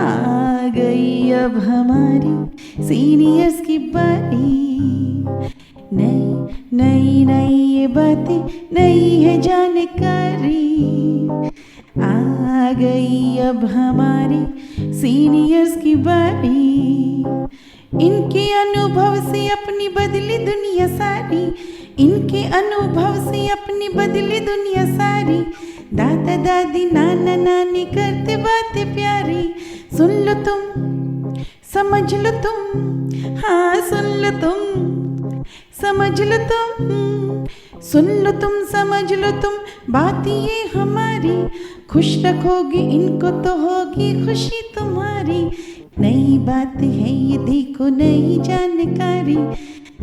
आ गई अब हमारी सीनियर्स की बारी। नई नई नई ये बातें, नई है जानकारी। आ गई अब हमारी सीनियर्स की बारी। इनके अनुभव से अपनी बदली दुनिया सारी। इनके अनुभव से अपनी बदली दुनिया सारी। दादा दादी नाना नानी करते बातें प्यारी। सुन लो तुम, समझ लो तुम, हाँ सुन लो तुम, समझ लो तुम। सुन लो तुम, समझ लो तुम, बात ये हमारी। खुश रखोगे इनको तो होगी खुशी तुम्हारी। नई बात है ये देखो, नई जानकारी।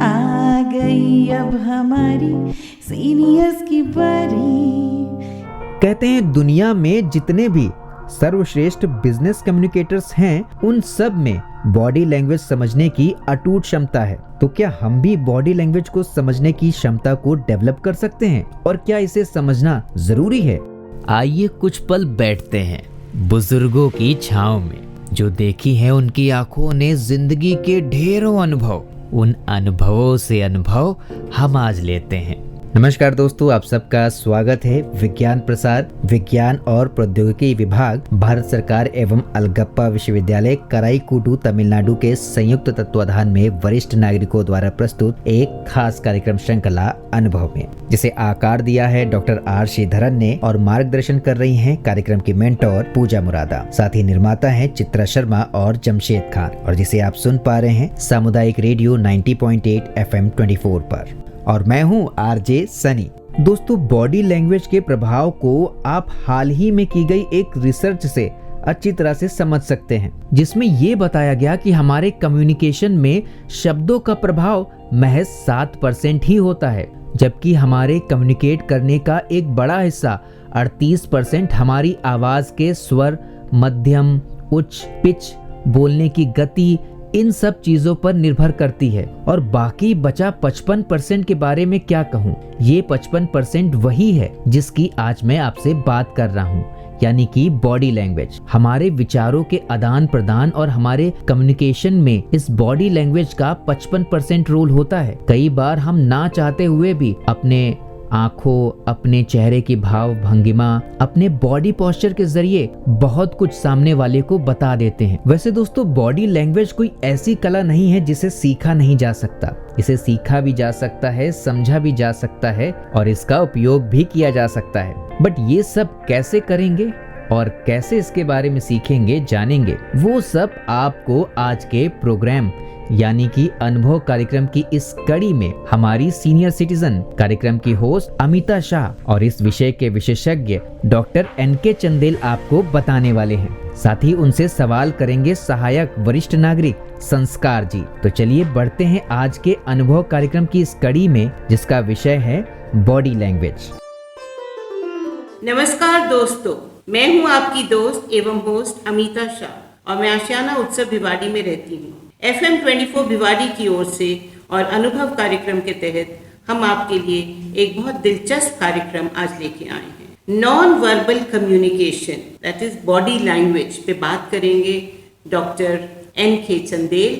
आ गई अब हमारी सीनियर्स की बारी। कहते हैं दुनिया में जितने भी सर्वश्रेष्ठ बिजनेस कम्युनिकेटर्स हैं, उन सब में बॉडी लैंग्वेज समझने की अटूट क्षमता है। तो क्या हम भी बॉडी लैंग्वेज को समझने की क्षमता को डेवलप कर सकते हैं, और क्या इसे समझना जरूरी है? आइए कुछ पल बैठते हैं बुजुर्गों की छांव में। जो देखी है उनकी आंखों ने जिंदगी के ढेरों अनुभव, उन अनुभवों से अनुभव हम आज लेते हैं। नमस्कार दोस्तों, आप सबका स्वागत है। विज्ञान प्रसार, विज्ञान और प्रौद्योगिकी विभाग, भारत सरकार एवं अलगप्पा विश्वविद्यालय कराईकुडू तमिलनाडु के संयुक्त तत्वाधान में वरिष्ठ नागरिकों द्वारा प्रस्तुत एक खास कार्यक्रम श्रृंखला अनुभव में, जिसे आकार दिया है डॉक्टर आर श्रीधरन ने, और मार्गदर्शन कर रही हैं कार्यक्रम की मेंटोर पूजा मुरादा। साथ ही निर्माता हैं चित्रा शर्मा और जमशेद खान, और जिसे आप सुन पा रहे हैं सामुदायिक रेडियो 90.8 FM 24 पर। और मैं हूं आरजे सनी। दोस्तों, बॉडी लैंग्वेज के प्रभाव को आप हाल ही में की गई एक रिसर्च से अच्छी तरह से समझ सकते हैं, जिसमें ये बताया गया कि हमारे कम्युनिकेशन में शब्दों का प्रभाव महज 7% ही होता है, जबकि हमारे कम्युनिकेट करने का एक बड़ा हिस्सा 38% हमारी आवाज के स्वर, मध्यम, उच्च, पिच, बोलने की गति, इन सब चीजों पर निर्भर करती है। और बाकी बचा 55% के बारे में क्या कहूँ, ये 55% वही है जिसकी आज मैं आपसे बात कर रहा हूँ, यानी कि बॉडी लैंग्वेज। हमारे विचारों के आदान प्रदान और हमारे कम्युनिकेशन में इस बॉडी लैंग्वेज का 55% रोल होता है। कई बार हम ना चाहते हुए भी अपने आंखों, अपने चेहरे की भाव भंगिमा, अपने बॉडी पोस्चर के जरिए बहुत कुछ सामने वाले को बता देते हैं। वैसे दोस्तों, बॉडी लैंग्वेज कोई ऐसी कला नहीं है जिसे सीखा नहीं जा सकता। इसे सीखा भी जा सकता है, समझा भी जा सकता है, और इसका उपयोग भी किया जा सकता है। बट ये सब कैसे करेंगे और कैसे इसके बारे में सीखेंगे, जानेंगे, वो सब आपको आज के प्रोग्राम यानी कि अनुभव कार्यक्रम की इस कड़ी में हमारी सीनियर सिटीजन कार्यक्रम की होस्ट अमिता शाह और इस विषय के विशेषज्ञ डॉक्टर NK चंदेल आपको बताने वाले हैं। साथ ही उनसे सवाल करेंगे सहायक वरिष्ठ नागरिक संस्कार जी। तो चलिए बढ़ते हैं आज के अनुभव कार्यक्रम की इस कड़ी में, जिसका विषय है बॉडी लैंग्वेज। नमस्कार दोस्तों, मैं हूं आपकी दोस्त एवं होस्ट अमिता शाह, और मैं आशियाना उत्सव भिवाड़ी में रहती हूं। FM 24 भिवाड़ी की ओर से और अनुभव कार्यक्रम के तहत हम आपके लिए एक बहुत दिलचस्प कार्यक्रम आज लेके आए हैं। Non verbal communication, that is body language पे बात करेंगे डॉक्टर NK चंदेल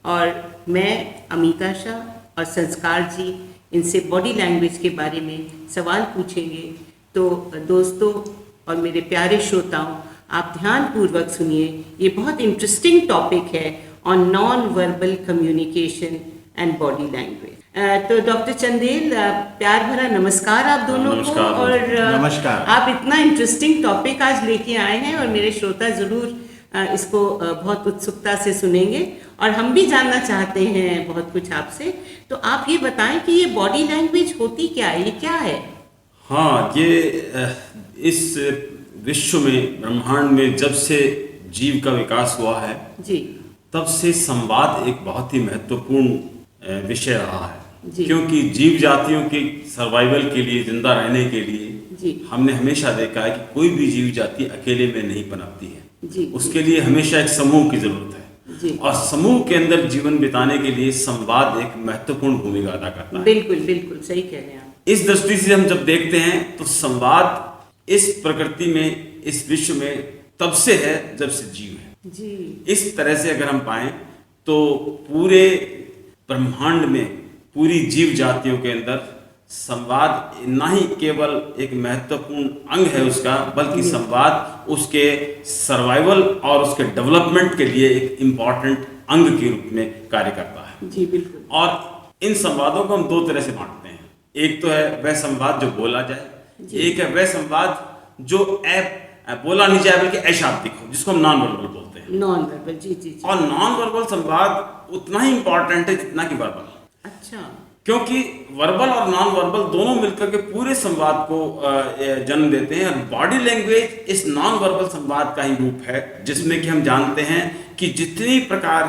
और मैं अमिता शाह और संस्कार जी। इनसे बॉडी लैंग्वेज के बारे में सवाल पूछेंगे। तो दोस्तों और मेरे प्यारे श्रोताओं, आप ध्यान पूर्वक सुनिए। ये बहुत इंटरेस्टिंग टॉपिक है on non verbal communication and body language. तो डॉक्टर चंदेल, प्यार भरा नमस्कार आप दोनों को। और नमस्कार। आप इतना इंटरेस्टिंग टॉपिक आज लेके आए हैं और मेरे श्रोता जरूर इसको बहुत उत्सुकता से सुनेंगे, और हम भी जानना चाहते हैं बहुत कुछ आपसे। तो आप ये बताएं कि ये बॉडी लैंग्वेज होती क्या है, ये क्या है? हाँ, ये इस विश्व में, ब्रह्मांड में जब से जीव का विकास हुआ है जी, तब से संवाद एक बहुत ही महत्वपूर्ण विषय रहा है। क्योंकि जीव जातियों की सर्वाइवल के लिए, जिंदा रहने के लिए हमने हमेशा देखा है कि कोई भी जीव जाति अकेले में नहीं पनपती है। उसके लिए हमेशा एक समूह की जरूरत है, और समूह के अंदर जीवन बिताने के लिए संवाद एक महत्वपूर्ण भूमिका अदा करता है। बिल्कुल बिल्कुल सही कह रहे हैं आप। इस दृष्टि से हम जब देखते हैं तो संवाद इस प्रकृति में, इस विश्व में तब से है जब से जीव है। जी। इस तरह से अगर हम पाएं तो पूरे ब्रह्मांड में पूरी जीव जातियों के अंदर संवाद ना ही केवल एक महत्वपूर्ण अंग है उसका, बल्कि संवाद उसके सर्वाइवल और उसके डेवलपमेंट के लिए एक इम्पॉर्टेंट अंग के रूप में कार्य करता है। जी बिल्कुल। और इन संवादों को हम दो तरह से बांटते हैं। एक तो है वह संवाद जो बोला जाए, एक है वह संवाद जो बोला नहीं जाए बल्कि अशाब्दिक हो, जिसको हम नॉन वर्बल बोलते हैं। नॉन वर्बल, जी जी जी। और नॉन वर्बल संवाद उतना ही इंपॉर्टेंट है जितना कि वर्बल। अच्छा। क्योंकि वर्बल और नॉन वर्बल दोनों मिलकर के पूरे संवाद को जन्म देते हैं। और बॉडी लैंग्वेज इस नॉन वर्बल संवाद का ही रूप है, जिसमें कि हम जानते हैं कि जितने प्रकार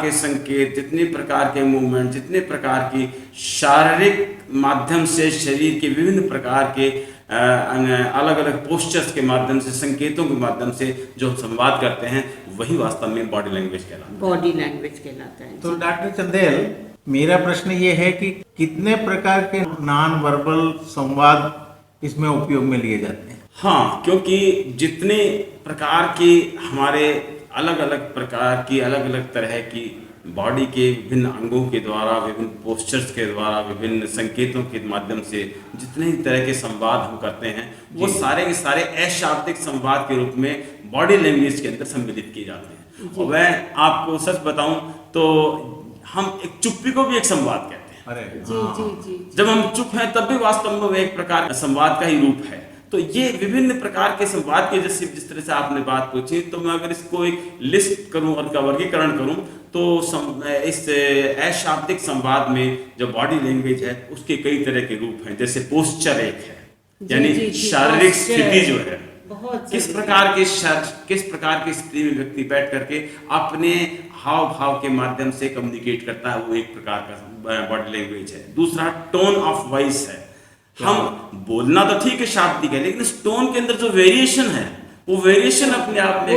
के संकेत, जितने प्रकार के मूवमेंट, जितने प्रकार की शारीरिक माध्यम से शरीर के विभिन्न प्रकार के अलग अलग पोस्चर्स के माध्यम से, संकेतों के माध्यम से जो हम संवाद करते हैं, वही वास्तव में बॉडी लैंग्वेज कहलाता है। बॉडी लैंग्वेज कहलाता है। तो डॉक्टर चंदेल, मेरा प्रश्न ये है कि कितने प्रकार के नॉन वर्बल संवाद इसमें उपयोग में लिए जाते हैं? हाँ, क्योंकि जितने प्रकार की हमारे अलग अलग प्रकार की अलग अलग तरह की बॉडी के विभिन्न अंगों के द्वारा, विभिन्न पोस्चर्स के द्वारा, विभिन्न संकेतों के माध्यम से जितने ही तरह के संवाद हम करते हैं, वो सारे के सारे अशाब्दिक संवाद के रूप में बॉडी लैंग्वेज के अंदर सम्मिलित किए जाते हैं। और मैं आपको सच बताऊं तो हम एक चुप्पी को भी एक संवाद कहते हैं। अरे जी जी जी। जब हम चुप हैं तब भी वास्तव में वो एक प्रकार का संवाद का ही रूप है। तो ये विभिन्न प्रकार के संवाद के जैसे जिस तरह से आपने बात पूछी, तो मैं अगर इसको एक लिस्ट करूं और का वर्गीकरण करूं तो इस अशाब्दिक संवाद में जो बॉडी लैंग्वेज है उसके कई तरह के रूप हैं। जैसे पोस्चर एक है, यानी शारीरिक स्थिति जो है, किस प्रकार की स्थिति में व्यक्ति बैठ करके अपने हाव भाव के माध्यम से कम्युनिकेट करता है, वो एक प्रकार का बॉडी लैंग्वेज है। दूसरा टोन ऑफ वॉइस है। हम बोलना तो ठीक है शाब्दिक है, लेकिन इस टोन के अंदर जो वेरिएशन है, वो वेरिएशन अपने आप में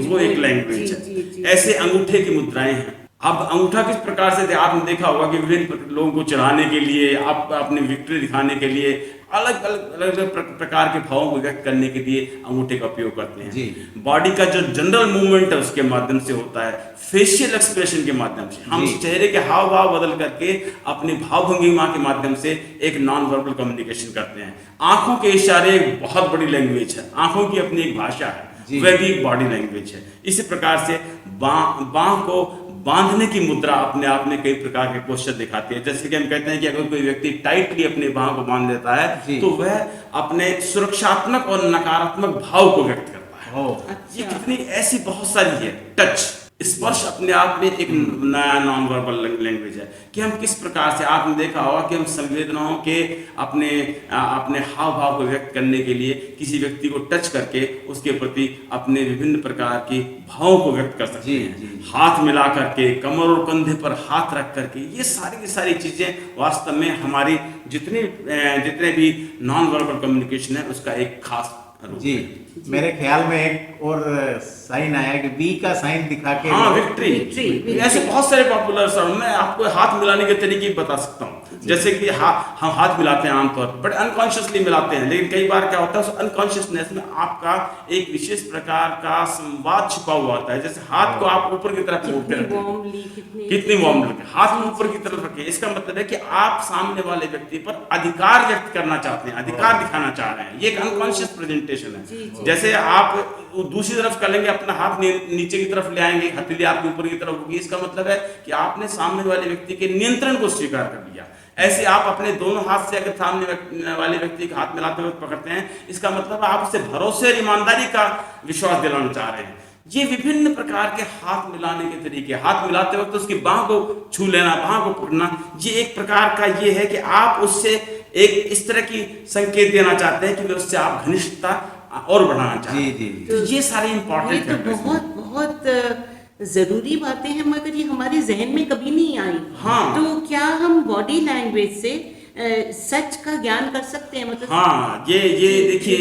वो एक लैंग्वेज है। ऐसे अंगूठे की मुद्राएं हैं। अब अंगूठा किस प्रकार से, आपने देखा होगा कि विभिन्न लोगों को चढ़ाने के लिए, आप अपने विक्ट्री दिखाने के लिए, अलग अलग प्रकार के भावों को व्यक्त करने के लिए अंगूठे का उपयोग करते हैं। बॉडी का जो जनरल मूवमेंट है उसके माध्यम से होता है। फेशियल एक्सप्रेशन के माध्यम से हम चेहरे के हाव भाव बदल करके अपनी भाव भंगिमा के माध्यम से एक नॉन वर्बल कम्युनिकेशन करते हैं। आंखों के इशारे एक बहुत बड़ी लैंग्वेज है, आंखों की अपनी एक भाषा है, वह भी एक बॉडी लैंग्वेज है। इसी प्रकार से बांह को बांधने की मुद्रा अपने आप में कई प्रकार के पोस्चर दिखाती है। जैसे कि हम कहते हैं कि अगर कोई व्यक्ति टाइटली अपने बांह को बांध लेता है तो वह अपने सुरक्षात्मक और नकारात्मक भाव को व्यक्त करता है। ये कितनी ऐसी बहुत सारी है। टच, स्पर्श अपने आप में एक नया नॉन वर्बल लैंग्वेज है कि हम किस प्रकार से, आपने देखा होगा कि हम संवेदनाओं के अपने हाव भाव को व्यक्त करने के लिए किसी व्यक्ति को टच करके उसके प्रति अपने विभिन्न प्रकार की भावों को व्यक्त कर सकते हैं। हाथ मिला करके, कमर और कंधे पर हाथ रख करके, ये सारी की सारी चीजें वास्तव में हमारी जितने भी नॉन वर्बल कम्युनिकेशन है उसका एक खास जी। मेरे ख्याल में एक और साइन आया कि वी का साइन दिखा के, हाँ, विक्ट्री। ऐसे बहुत सारे पॉपुलर सर, मैं आपको हाथ मिलाने के तरीके बता सकता हूँ। जैसे कि हम हाथ मिलाते हैं आमतौर पर, बट अनकॉन्शियसली मिलाते हैं, लेकिन कई बार क्या होता है उस अनकॉन्शियसनेस में आपका एक विशेष प्रकार का संवाद छिपा हुआ होता है। जैसे हाथ को आप ऊपर की तरफ मोड़ते रहते हैं, कितनी वार्म लगे, हाथ को ऊपर की तरफ रखें, इसका मतलब है कि आप सामने वाले व्यक्ति पर अधिकार व्यक्त करना चाहते हैं, अधिकार दिखाना चाह रहे हैं। ये एक अनकॉन्शियस प्रेजेंटेशन है। जैसे आप दूसरी तरफ करेंगे, अपना हाथ नीचे की तरफ ले आएंगे, हथेली आपके ऊपर की तरफ होगी, इसका मतलब है कि आपने सामने वाले व्यक्ति के नियंत्रण को स्वीकार कर लिया। ऐसे आप अपने दोनों हाथ से अगर सामने वाले व्यक्ति का हाथ मिलाते हुए पकड़ते हैं, इसका मतलब आप उससे भरोसे और ईमानदारी का विश्वास दिलाना चाह रहे हैं। ये विभिन्न प्रकार के हाथ मिलाने के तरीके, हाथ मिलाते वक्त उसकी बाह को छू लेना, बाह को पकड़ना, ये एक प्रकार का ये है कि आप उससे एक इस तरह की संकेत देना चाहते हैं कि उससे आप घनिष्ठता और बढ़ाना चाहते हैं। तो ये सारे इंपॉर्टेंट है। तो बहुत जरूरी बातें हैं, मगर ये हमारे जहन में कभी नहीं आई। हाँ। तो क्या हम बॉडी लैंग्वेज से सच का ज्ञान कर सकते हैं? मतलब हाँ, ये देखिए,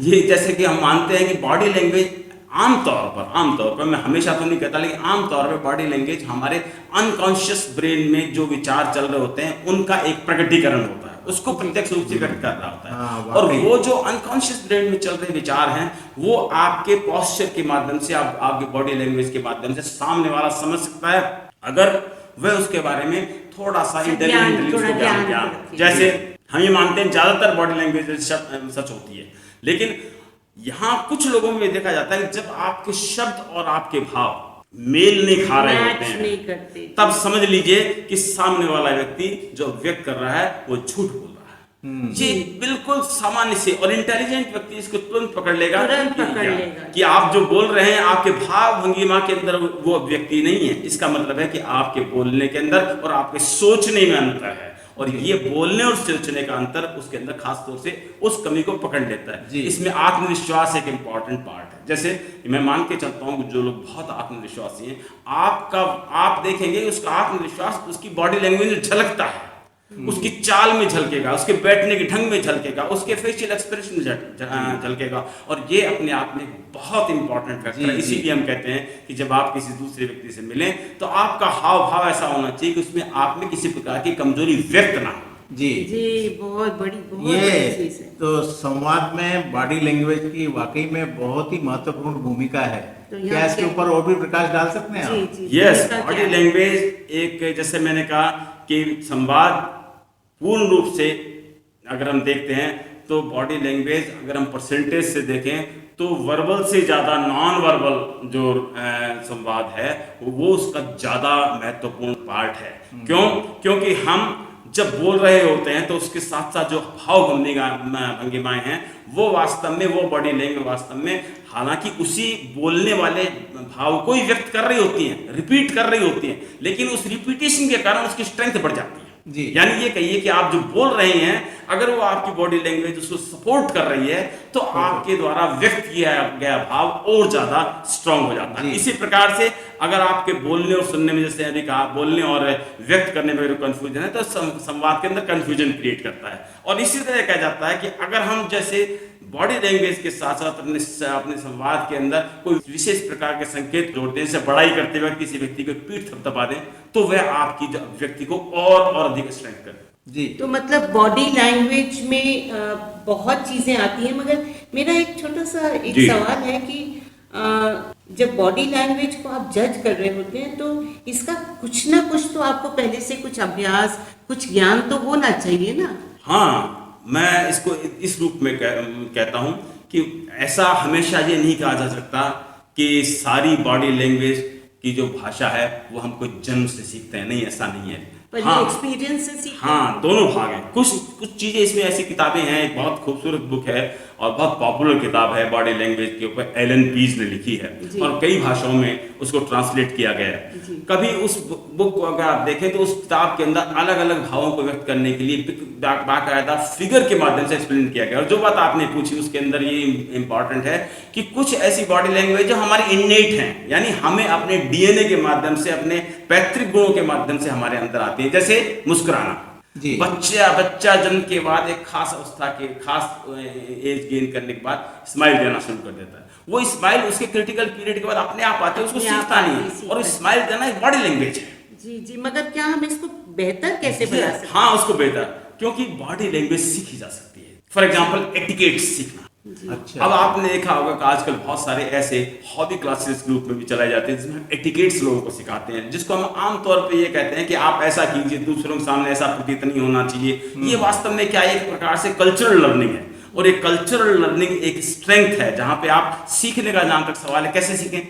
ये जैसे कि हम मानते हैं कि बॉडी लैंग्वेज आमतौर पर मैं हमेशा तो नहीं कहता, लेकिन आमतौर पर बॉडी लैंग्वेज हमारे अनकॉन्शियस ब्रेन में जो विचार चल रहे होते हैं उनका एक प्रकटीकरण होता है, उसको प्रत्यक्ष रूप से व्यक्त कर रहा होता हाँ, है। और वाकई। वो जो अनकॉन्शियस ब्रेन में चल रहे विचार हैं वो आपके पोस्चर के माध्यम से, आपके बॉडी लैंग्वेज के माध्यम से सामने वाला समझ सकता है, अगर वह उसके बारे में थोड़ा सा इंटेलिजेंटली उसको ज्ञान। जैसे हम ये मानते हैं ज्यादातर बॉडी लैंग्वेज सच होती है, लेकिन यहाँ कुछ लोगों में देखा जाता है कि जब आपके शब्द और आपके भाव मेल नहीं खा रहे होते हैं, तब समझ लीजिए कि सामने वाला व्यक्ति जो व्यक्त कर रहा है वो झूठ बोल रहा है। ये बिल्कुल सामान्य से, और इंटेलिजेंट व्यक्ति इसको तुरंत पकड़ लेगा कि आप जो बोल रहे हैं आपके भाव भंगिमा के अंदर वो व्यक्ति नहीं है। इसका मतलब है कि आपके बोलने के अंदर और आपके सोचने में अंतर है, और ये बोलने और सोचने का अंतर उसके अंदर खास तौर से उस कमी को पकड़ लेता है। इसमें आत्मविश्वास एक इंपॉर्टेंट पार्ट है। जैसे मैं मान के चलता हूँ जो लोग बहुत आत्मविश्वासी हैं, आप देखेंगे उसका आत्मविश्वास उसकी बॉडी लैंग्वेज में झलकता है, उसकी चाल में झलकेगा, उसके बैठने के ढंग में झलकेगा, उसके फेशियल एक्सप्रेशन में झलकेगा, और ये अपने आप में बहुत इंपॉर्टेंट फैक्टर है। इसीलिए हम कहते हैं कि जब आप किसी दूसरे व्यक्ति से मिलें तो आपका हाव भाव ऐसा होना चाहिए कि उसमें आप में किसी प्रकार की कमजोरी व्यक्त ना हो। जी बहुत बड़ी चीज है। तो संवाद में बॉडी लैंग्वेज की वाकई में बहुत ही महत्वपूर्ण भूमिका है। तो क्या इसके ऊपर और भी प्रकाश डाल सकते हैं आप? यस, बॉडी लैंग्वेज एक, जैसे मैंने कहा कि संवाद पूर्ण रूप से अगर हम देखते हैं तो बॉडी लैंग्वेज अगर हम परसेंटेज से देखें तो वर्बल से ज्यादा नॉन वर्बल जो संवाद है वो उसका ज्यादा महत्वपूर्ण पार्ट है। क्यों? क्योंकि हम जब बोल रहे होते हैं तो उसके साथ साथ जो भाव भंगिमाएं हैं वो वास्तव में, वो बॉडी लैंग्वेज वास्तव में हालांकि उसी बोलने वाले भाव को ही व्यक्त कर रही होती हैं, रिपीट कर रही होती हैं, लेकिन उस रिपीटेशन के कारण उसकी स्ट्रेंथ बढ़ जाती है। यानी ये कहिए कि आप जो बोल रहे हैं अगर वो आपकी बॉडी लैंग्वेज उसको सपोर्ट कर रही है तो आपके द्वारा व्यक्त किया गया भाव और ज्यादा स्ट्रांग हो जाता है। इसी प्रकार से अगर आपके बोलने और सुनने में, जैसे अभी कहा, बोलने और व्यक्त करने में कंफ्यूजन है तो संवाद के अंदर कंफ्यूजन क्रिएट करता है। और इसी तरह कहा जाता है कि अगर हम जैसे बॉडी लैंग्वेज के साथ साथ अपने संवाद के अंदर कोई विशेष प्रकार के संकेत जोड़ते हैं, जैसे बड़ाई करते वक्त किसी व्यक्ति को पीठ थपथपा दें तो वह आपकी व्यक्ति को और अधिक स्ट्रेंथ करे। जी, तो मतलब बॉडी लैंग्वेज में बहुत चीजें आती हैं, मगर मेरा एक छोटा सा एक सवाल है कि जब बॉडी लैंग्वेज को आप जज कर रहे होते हैं तो इसका कुछ ना कुछ तो आपको पहले से कुछ अभ्यास, कुछ ज्ञान तो होना चाहिए ना? हाँ, मैं इसको इस रूप में कहता हूं कि ऐसा हमेशा ये नहीं कहा जा सकता कि सारी बॉडी लैंग्वेज की जो भाषा है वो हम कोई जन्म से सीखते हैं। नहीं, ऐसा नहीं है। पर हाँ, एक्सपीरियंस से सीखते हैं। हाँ, दोनों भाग हैं। कुछ चीजें इसमें ऐसी किताबें हैं, एक बहुत खूबसूरत बुक है और बहुत पॉपुलर किताब है बॉडी लैंग्वेज के ऊपर, एलन पीज ने लिखी है और कई भाषाओं में उसको ट्रांसलेट किया गया है। कभी उस बुक को अगर आप देखें तो उस किताब के अंदर अलग अलग भावों को व्यक्त करने के लिए बाकायदा फिगर के माध्यम से एक्सप्लेन किया गया। और जो बात आपने पूछी उसके अंदर ये इंपॉर्टेंट है कि कुछ ऐसी बॉडी लैंग्वेज जो हमारी इन्नेट हैं, यानी हमें अपने डीएनए के माध्यम से, अपने पैतृक गुणों के माध्यम से हमारे अंदर आती है। जैसे मुस्कुराना, बच्चा जन्म के बाद एक खास अवस्था के खास एज गेन करने के बाद स्माइल देना शुरू कर देता है। वो स्माइल उसके क्रिटिकल पीरियड के बाद अपने आप आती है, उसको सीखता नहीं है। और स्माइल देना एक बॉडी लैंग्वेज है। जी, मगर क्या हम इसको बेहतर कैसे बना सकते हैं? हाँ, उसको बेहतर, क्योंकि बॉडी लैंग्वेज सीखी जा सकती है। फॉर एग्जाम्पल एटिकेट सीखना। अच्छा। अब आपने देखा होगा कि आजकल बहुत सारे ऐसे हॉबी क्लासेस ग्रुप में भी चलाए जाते हैं जिसमें एटिकेट्स लोगों को सिखाते हैं, जिसको हम आमतौर पे ये कहते हैं कि आप ऐसा कीजिए, दूसरों के सामने ऐसा प्रतीत नहीं होना चाहिए। ये वास्तव में क्या एक प्रकार से कल्चरल लर्निंग है, और एक कल्चरल लर्निंग एक स्ट्रेंथ है जहां पे आप सीखने का जहां तक सवाल है कैसे सीखें,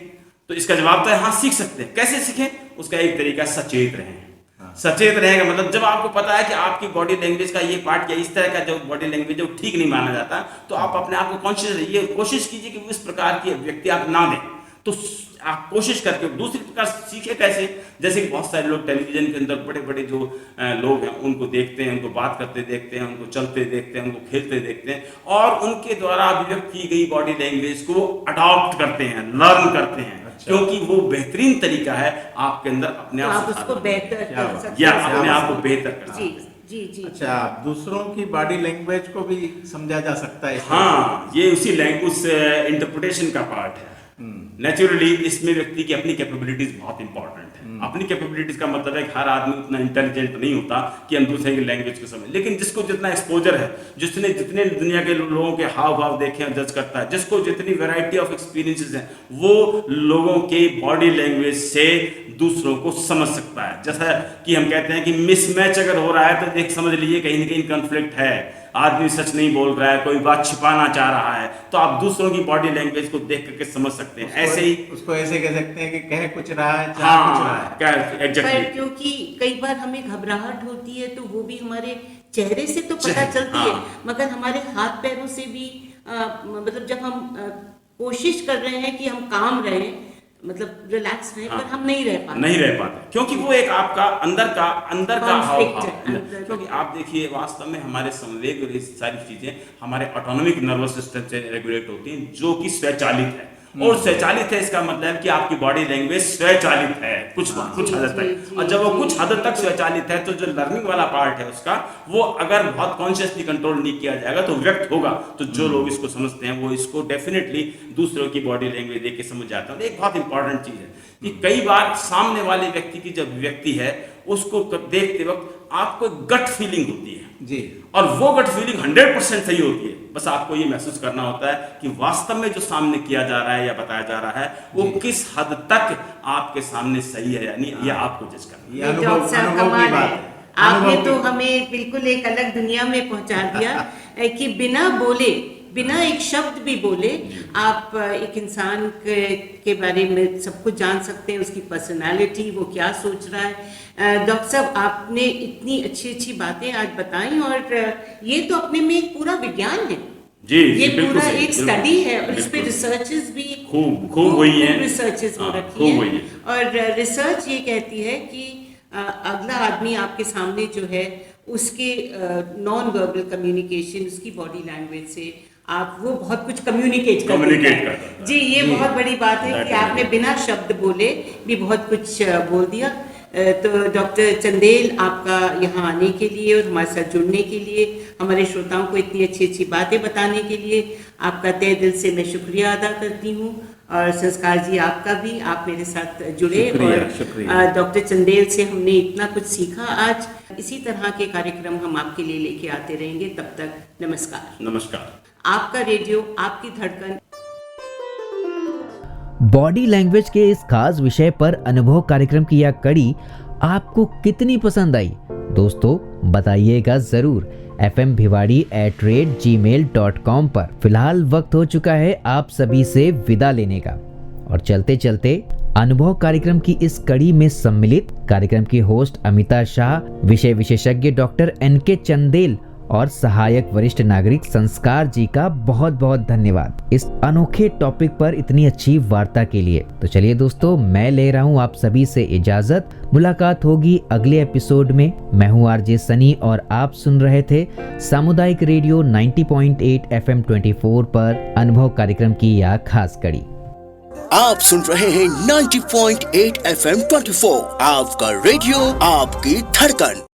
तो इसका जवाब तो है हाँ, सीख सकते हैं। कैसे सीखें? उसका एक तरीका सचेत रहें। सचेत रहेगा मतलब जब आपको पता है कि आपकी बॉडी लैंग्वेज का ये पार्ट या इस तरह का जो बॉडी लैंग्वेज जो ठीक नहीं माना जाता, तो आप अपने आप को कॉन्शियस रहिए, कोशिश कीजिए कि इस प्रकार की व्यक्ति आप ना दें। तो आप कोशिश करके दूसरी प्रकार सीखे कैसे? जैसे कि बहुत सारे लोग टेलीविजन के अंदर बड़े बड़े जो लोग हैं उनको देखते हैं, उनको बात करते देखते हैं, उनको चलते देखते हैं, उनको खेलते देखते हैं, और उनके द्वारा अभिव्यक्त की गई बॉडी लैंग्वेज को अडॉप्ट करते हैं, लर्न करते हैं। क्योंकि वो बेहतरीन तरीका है आपके अंदर अपने आप उसको बेहतर कर सकते या अपने आप को बेहतर कर सकते हैं। जी। अच्छा, दूसरों की बॉडी लैंग्वेज को भी समझा जा सकता है। हाँ, ये उसी लैंग्वेज इंटरप्रिटेशन का पार्ट है। नेचुरली इसमें व्यक्ति की अपनी कैपेबिलिटीज बहुत इंपॉर्टेंट है। अपनी कैपेबिलिटीज का मतलब है कि हर आदमी उतना इंटेलिजेंट नहीं होता कि हम दूसरे की लैंग्वेज को समझ, लेकिन जिसको जितना एक्सपोजर है, जिसने जितने दुनिया के लोगों के हाव भाव देखे और जज करता है, जिसको जितनी वैरायटी ऑफ एक्सपीरियंसेस हैं, वो लोगों के बॉडी लैंग्वेज से दूसरों को समझ सकता है। जैसा कि हम कहते हैं कि मिसमैच अगर हो रहा है तो एक समझ लीजिए कहीं ना कहीं कॉन्फ्लिक्ट है, आदमी सच नहीं बोल रहा है, कोई बात छिपाना चाह रहा है, तो आप दूसरों की बॉडी लैंग्वेज को देख करके समझ सकते हैं। ऐसे ही उसको ऐसे कह सकते हैं कि कह कुछ रहा है, कुछ रहा है, एग्जैक्टली। क्योंकि कई बार हमें घबराहट होती है तो वो भी हमारे चेहरे से तो पता चलती है, मगर हमारे हाथ पैरों से भी मतलब जब हम कोशिश कर रहे हैं कि हम काम रहे, मतलब रिलैक्स रहे, पर हम नहीं रह पाते क्योंकि वो एक आपका अंदर का हाव भाव। क्योंकि आप देखिए वास्तव में हमारे संवेग और ये सारी चीजें हमारे ऑटोनॉमिक नर्वस सिस्टम से रेगुलेट होती हैं, जो कि स्वचालित है। और स्वचालित है इसका मतलब कि आपकी बॉडी लैंग्वेज स्वचालित है कुछ हद तक, और जब वो कुछ हद तक स्वचालित है तो जो लर्निंग वाला पार्ट है उसका, वो अगर बहुत कॉन्शियसली कंट्रोल नहीं किया जाएगा तो व्यक्त होगा। तो जो लोग इसको समझते हैं वो इसको डेफिनेटली दूसरों की बॉडी लैंग्वेज देख के समझ जाते हैं। एक बहुत इंपॉर्टेंट चीज है कि कई बार सामने वाले व्यक्ति की जब व्यक्ति है उसको देखते वक्त आपको गट फीलिंग होती है जी, और वो गट फीलिंग 100% सही होती है। बस आपको ये महसूस करना होता है कि वास्तव में जो सामने किया जा रहा है या बताया जा रहा है वो किस हद तक आपके सामने सही है, यानी ये आपको जज करना है। अनुभव की बात है। आपने तो हमें बिल्कुल एक अलग दुनिया में पहुंचा दिया कि बिना बोले, बिना एक शब्द भी बोले आप एक इंसान के बारे में सब कुछ जान सकते हैं, उसकी पर्सनालिटी, वो क्या सोच रहा है। डॉक्टर साहब, आपने इतनी अच्छी अच्छी बातें आज बताई, और ये तो अपने में एक पूरा विज्ञान है जी, ये पूरा एक स्टडी है, और इस पे रिसर्चेस भी खूब हुई हैं, रिसर्चेस हो रखी हैं, और रिसर्च ये कहती है कि अगला आदमी आपके सामने जो है उसके नॉन वर्बल कम्युनिकेशन, उसकी बॉडी लैंग्वेज से आप वो बहुत कुछ कम्युनिकेट करते हैं। जी, ये बहुत बड़ी बात है कि आपने बिना शब्द बोले भी बहुत कुछ बोल दिया। तो डॉक्टर चंदेल, आपका यहाँ आने के लिए और हमारे साथ जुड़ने के लिए, हमारे श्रोताओं को इतनी अच्छी अच्छी बातें बताने के लिए आपका तहे दिल से मैं शुक्रिया अदा करती हूँ। और संस्कार जी, आपका भी, आप मेरे साथ जुड़े, और डॉक्टर चंदेल से हमने इतना कुछ सीखा आज। इसी तरह के कार्यक्रम हम आपके लिए लेके आते रहेंगे। तब तक नमस्कार। नमस्कार। आपका रेडियो, आपकी धड़कन। बॉडी लैंग्वेज के इस खास विषय पर अनुभव कार्यक्रम की यह कड़ी आपको कितनी पसंद आई? दोस्तों बताइएगा जरूर fmभिवाड़ी@gmail.com पर। फिलहाल वक्त हो चुका है आप सभी से विदा लेने का, और चलते चलते अनुभव कार्यक्रम की इस कड़ी में सम्मिलित कार्यक्रम की होस्ट अमिता शाह, विषय विशेषज्ञ डॉक्टर NK चंदेल और सहायक वरिष्ठ नागरिक संस्कार जी का बहुत बहुत धन्यवाद इस अनोखे टॉपिक पर इतनी अच्छी वार्ता के लिए। तो चलिए दोस्तों, मैं ले रहा हूँ आप सभी से इजाजत। मुलाकात होगी अगले एपिसोड में। मैं हूँ RJ सनी और आप सुन रहे थे सामुदायिक रेडियो 90.8 FM 24 पर अनुभव कार्यक्रम की यह खास कड़ी। आप सुन रहे हैं 90.8 FM 24, आपका रेडियो, आपकी धड़कन।